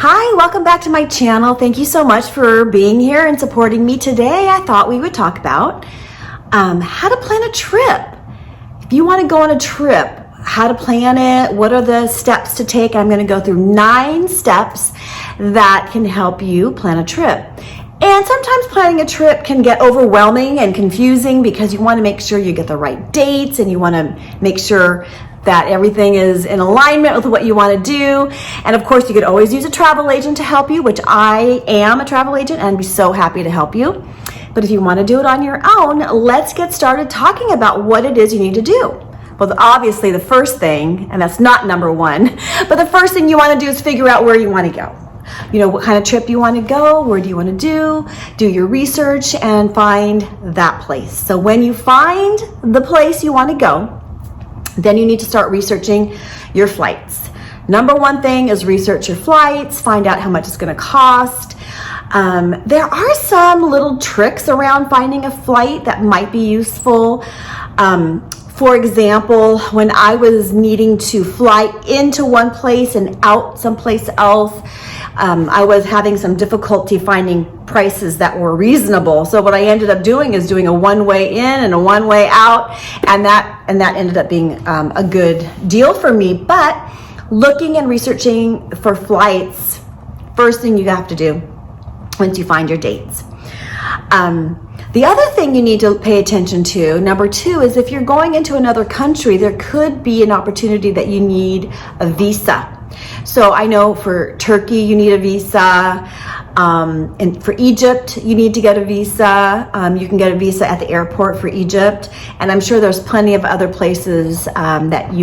Hi, welcome back to my channel. Thank you so much for being here and supporting me today. I thought we would talk about how to plan a trip. If you want to go on a trip, how to plan it, what are the steps to take? I'm going to go through 9 steps that can help you plan a trip. And sometimes planning a trip can get overwhelming and confusing because you want to make sure you get the right dates and you want to make sure that everything is in alignment with what you want to do. And of course, you could always use a travel agent to help you, which I am a travel agent and I'd be so happy to help you. But if you want to do it on your own, let's get started talking about what it is you need to do. Well, obviously the first thing, and that's not number 1, but the first thing you want to do is figure out where you want to go. You know, what kind of trip you want to go, where do you want to do your research and find that place. So when you find the place you want to go, then you need to start researching your flights. Number 1 thing is research your flights, find out how much it's going to cost. There are some little tricks around finding a flight that might be useful. For example, when I was needing to fly into one place and out someplace else, I was having some difficulty finding prices that were reasonable. So what I ended up doing is doing a one-way in and a one-way out, and that ended up being a good deal for me. But looking and researching for flights, first thing you have to do once you find your dates. The other thing you need to pay attention to, number 2, is if you're going into another country, there could be an opportunity that you need a visa. So I know for Turkey, you need a visa. And for Egypt, you need to get a visa. You can get a visa at the airport for Egypt. And I'm sure there's plenty of other places that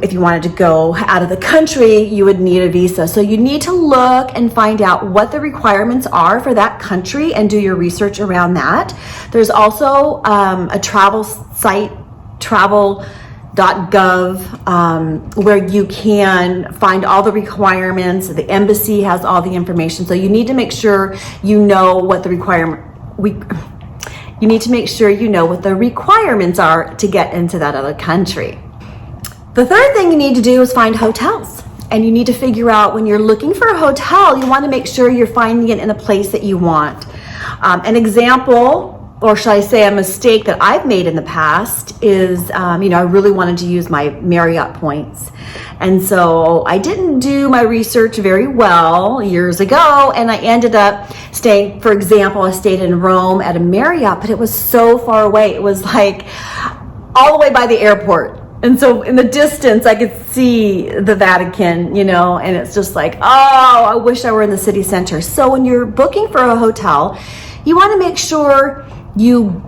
if you wanted to go out of the country, you would need a visa. So you need to look and find out what the requirements are for that country and do your research around that. There's also a travel site, travel.gov, where you can find all the requirements. The embassy has all the information. So you need to make sure you know what the you need to make sure you know what the requirements are to get into that other country. The third thing you need to do is find hotels. And you need to figure out when you're looking for a hotel, you want to make sure you're finding it in a place that you want. An example, or should I say a mistake that I've made in the past is, I really wanted to use my Marriott points. And so I didn't do my research very well years ago, and I ended up staying, for example, I stayed in Rome at a Marriott, but it was so far away. It was like all the way by the airport. And so in the distance, I could see the Vatican, and it's just like, oh, I wish I were in the city center. So when you're booking for a hotel, you want to make sure you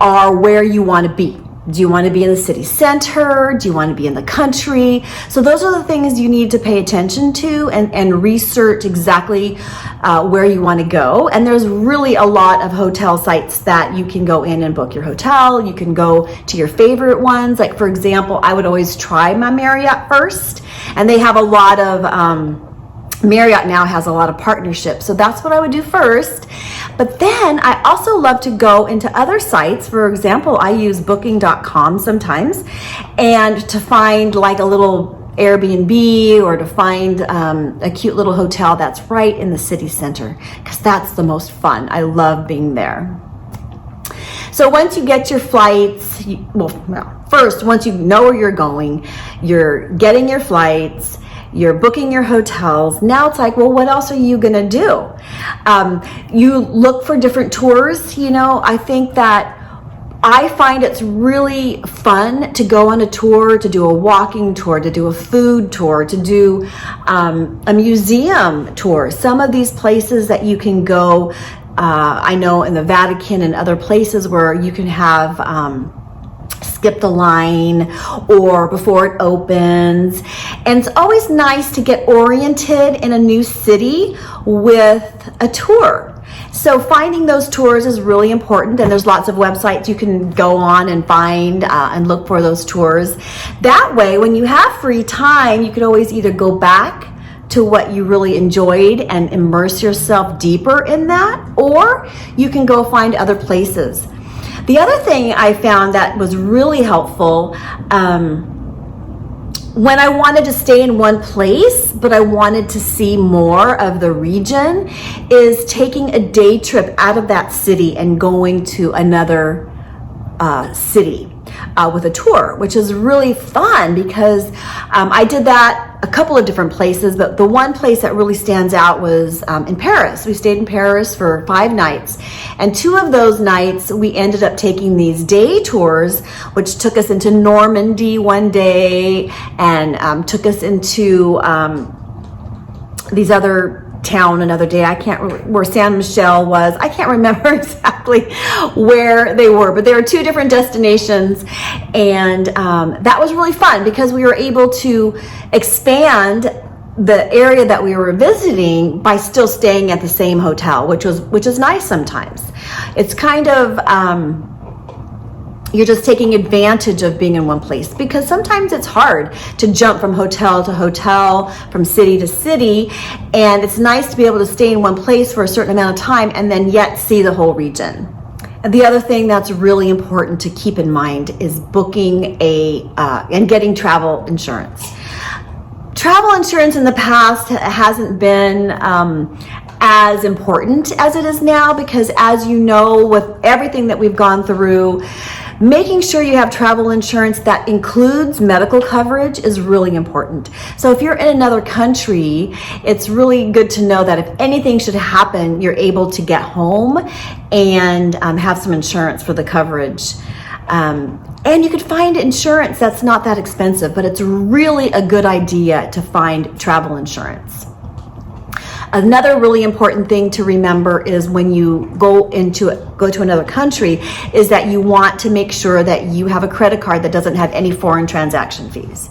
are where you want to be. Do you want to be in the city center? Do you want to be in the country? So those are the things you need to pay attention to and research exactly where you want to go. And there's really a lot of hotel sites that you can go in and book your hotel. You can go to your favorite ones. Like, for example, I would always try my Marriott first. And they have a lot of... Marriott now has a lot of partnerships, so that's what I would do first. But then I also love to go into other sites. For example, I use booking.com sometimes, and to find like a little Airbnb or to find a cute little hotel that's right in the city center, because that's the most fun. I love being there. So once you get your flights, first, once you know where you're going, you're getting your flights, you're booking your hotels. Now it's like, well, what else are you gonna do? You look for different tours. I think that I find it's really fun to go on a tour, to do a walking tour, to do a food tour, to do a museum tour. Some of these places that you can go, I know in the Vatican and other places where you can have skip the line or before it opens. And it's always nice to get oriented in a new city with a tour. So finding those tours is really important, and there's lots of websites you can go on and find and look for those tours. That way, when you have free time, you can always either go back to what you really enjoyed and immerse yourself deeper in that, or you can go find other places. The other thing I found that was really helpful when I wanted to stay in one place, but I wanted to see more of the region, is taking a day trip out of that city and going to another city with a tour, which is really fun because I did that a couple of different places, but the one place that really stands out was in Paris. We stayed in Paris for 5 nights, and 2 of those nights we ended up taking these day tours, which took us into Normandy one day and took us into these other town another day. I can't remember where San Michel was. I can't remember exactly where they were, but there were 2 different destinations, and that was really fun because we were able to expand the area that we were visiting by still staying at the same hotel, which is nice sometimes. It's kind of you're just taking advantage of being in one place, because sometimes it's hard to jump from hotel to hotel, from city to city, and it's nice to be able to stay in one place for a certain amount of time and then yet see the whole region. And the other thing that's really important to keep in mind is booking and getting travel insurance. Travel insurance in the past hasn't been as important as it is now, because as you know, with everything that we've gone through, making sure you have travel insurance that includes medical coverage is really important. So if you're in another country, it's really good to know that if anything should happen, you're able to get home and have some insurance for the coverage. And you could find insurance that's not that expensive, but it's really a good idea to find travel insurance. Another really important thing to remember is when you go to another country is that you want to make sure that you have a credit card that doesn't have any foreign transaction fees,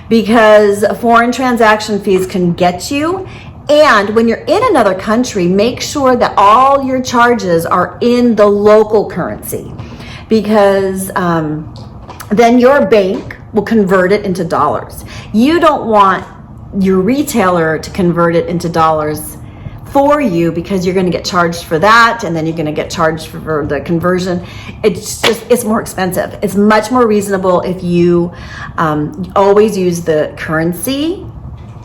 because foreign transaction fees can get you. And when you're in another country, make sure that all your charges are in the local currency, because then your bank will convert it into dollars. You don't want your retailer to convert it into dollars for you, because you're going to get charged for that, and then you're going to get charged for the conversion. It's more expensive. It's much more reasonable if you always use the currency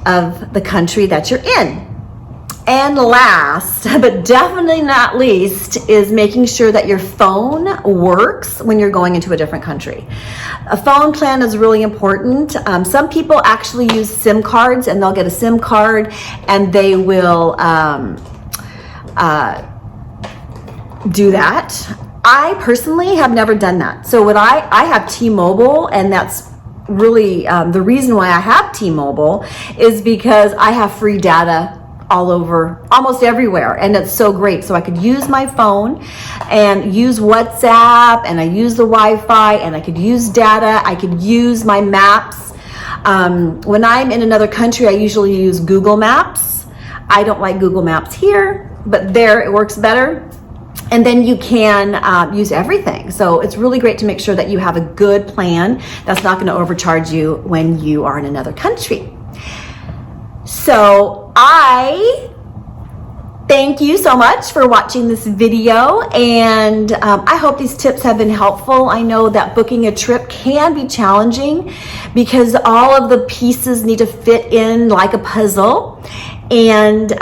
of the country that you're in. And last, but definitely not least, is making sure that your phone works when you're going into a different country. A phone plan is really important. Some people actually use SIM cards, and they'll get a SIM card and they will do that. I personally have never done that. So what I have T-Mobile, and that's really the reason why I have T-Mobile is because I have free data all over, almost everywhere, and it's so great. So I could use my phone and use WhatsApp, and I use the Wi-Fi, and I could use data, I could use my maps. When I'm in another country, I usually use Google Maps. I don't like Google Maps here, but there it works better. And then you can use everything. So it's really great to make sure that you have a good plan that's not going to overcharge you when you are in another country. So I thank you so much for watching this video, and I hope these tips have been helpful. I know that booking a trip can be challenging because all of the pieces need to fit in like a puzzle, and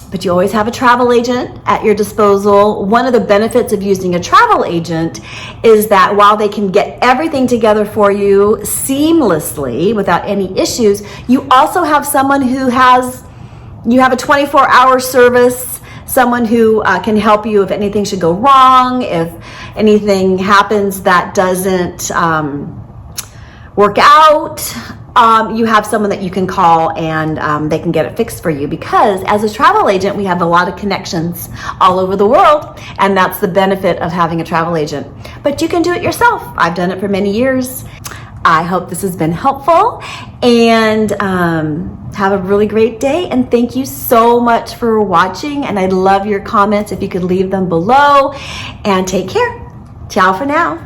but you always have a travel agent at your disposal. One of the benefits of using a travel agent is that while they can get everything together for you seamlessly without any issues, you also have someone who you have a 24-hour service, someone who can help you if anything should go wrong, if anything happens that doesn't work out. You have someone that you can call, and they can get it fixed for you, because as a travel agent, we have a lot of connections all over the world, and that's the benefit of having a travel agent. But you can do it yourself. I've done it for many years. I hope this has been helpful, and have a really great day, and thank you so much for watching, and I'd love your comments if you could leave them below, and take care. Ciao for now.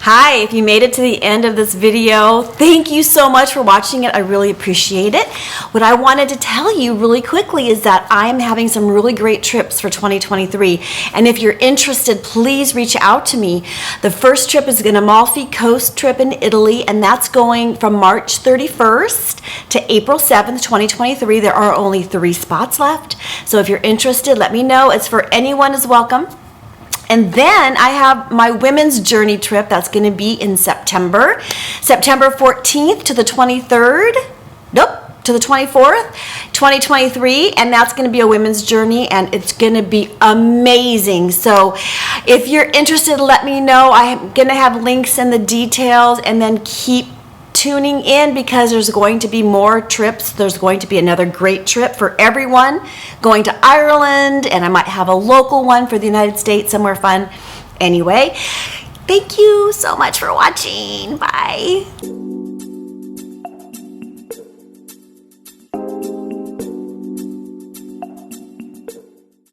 Hi, if you made it to the end of this video, thank you so much for watching it. I really appreciate it. What I wanted to tell you really quickly is that I am having some really great trips for 2023. And if you're interested, please reach out to me. The first trip is an Amalfi Coast trip in Italy, and that's going from March 31st to April 7th, 2023. There are only 3 spots left. So if you're interested, let me know. It's for anyone is welcome. And then I have my women's journey trip that's going to be in September 14th to the 23rd. To the 24th, 2023, and that's going to be a women's journey, and it's going to be amazing. So if you're interested, let me know. I'm going to have links in the details, and then keep tuning in because there's going to be more trips. There's going to be another great trip for everyone going to Ireland, and I might have a local one for the United States, somewhere fun. Anyway, thank you so much for watching. Bye.